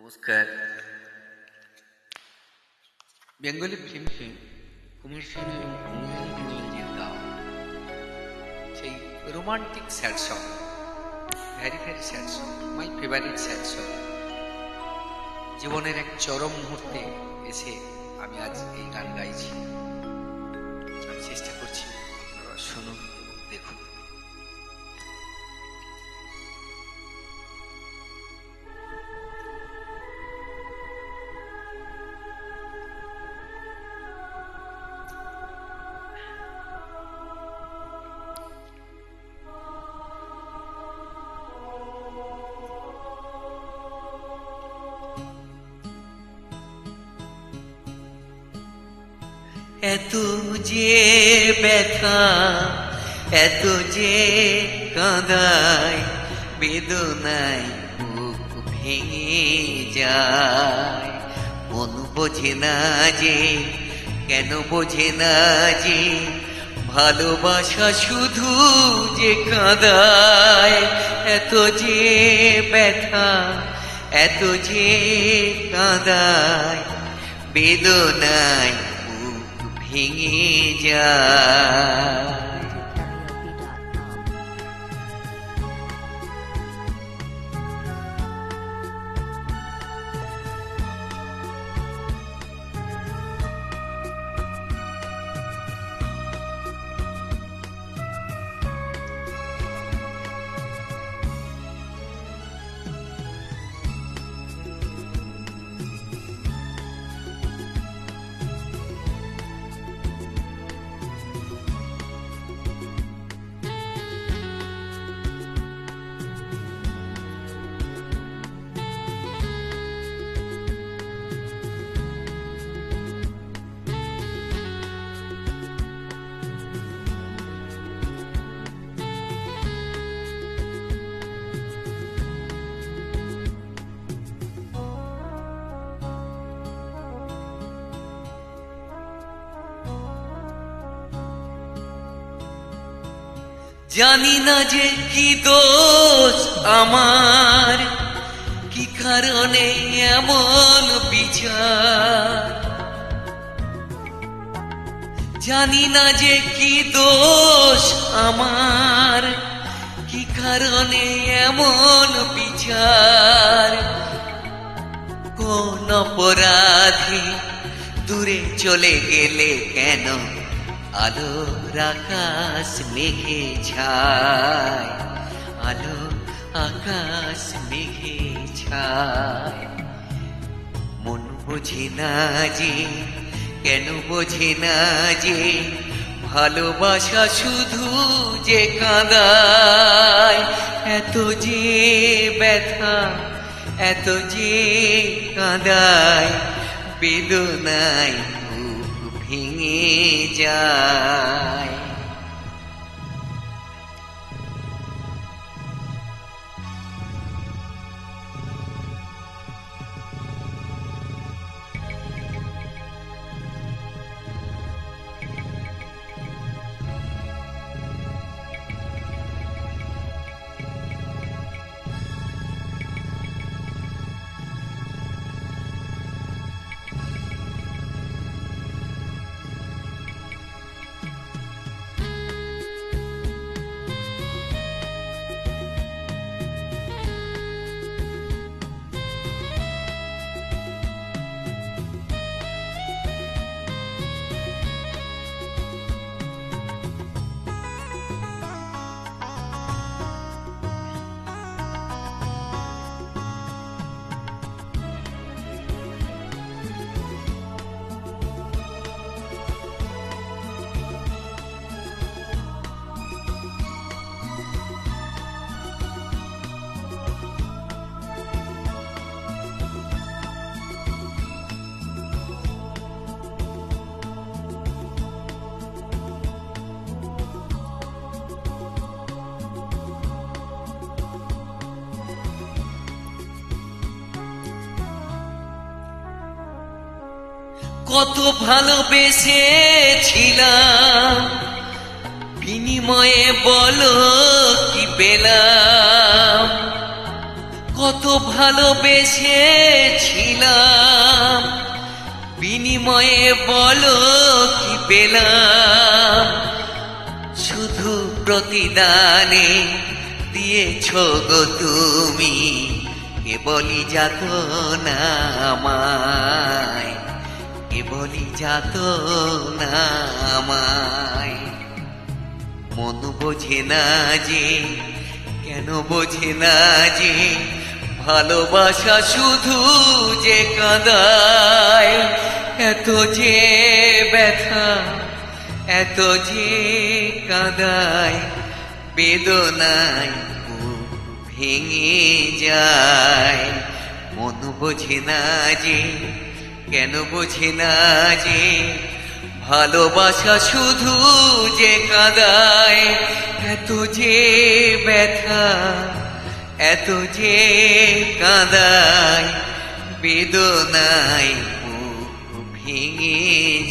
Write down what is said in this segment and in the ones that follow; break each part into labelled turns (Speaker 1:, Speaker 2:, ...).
Speaker 1: নমস্কার। বেঙ্গলি ফিল্মে কুমার শানু এবং অঙ্গরানী মণ্ডলজির গাওয়া সেই romantic sad song, very very sad song, my favourite sad song. জীবনের এক চরম মুহূর্তে এসে আমি আজ এই গান গাইছি। আমি চেষ্টা করছি আপনারা শুনুন এবং দেখুন। এত যে ব্যথা, এত যে কাঁদায়, বেদনায় বুক ভেঙে যায়। মন বোঝে না যে, কেন বোঝে না যে, ভালোবাসা শুধু যে কাঁদায়। এত যে ব্যথা, এত যে কাঁদায়, বেদনায় ভেঙে যায়। জানি না যে কি দোষ আমার, কি কারণে এমন বিচার। জানি না যে কি দোষ আমার, কি কারণে এমন বিচার। কোন অপরাধী দূরে চলে গেলে কেন আলোর আকাশ মেঘে ছায়, আলো আকাশ মেঘে ছায়। মন বোঝে না যে, কেন বোঝে না যে, ভালোবাসা শুধু যে কাঁদায়। এত যে ব্যথা, এত যে কাঁদায়, বেদনায় ভেঙে যায়। কত ভালোবেসেছিলাম, বিনিময়ে বলো কি পেলাম। কত ভালোবেসেছিলাম, বিনিময়ে বলো কি পেলাম? শুধু প্রতিদানে দিয়েছ গো তুমি কেবলই যাতনা আমায়, কেবলই যাতনা আমায়। মন বোঝে না যে, কেন বোঝে না যে, ভালোবাসা শুধু যে কাঁদায়। এত যে ব্যথা, এত যে কাঁদায়, বেদনায় বুক ভেঙে যায়। মন বোঝে না যে, কেন বোঝে না যে, ভালোবাসা শুধু যে কাঁদায়। এত যে ব্যথা, এত যে কাঁদায়, বেদনায় বুক ভেঙে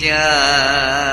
Speaker 1: যায়।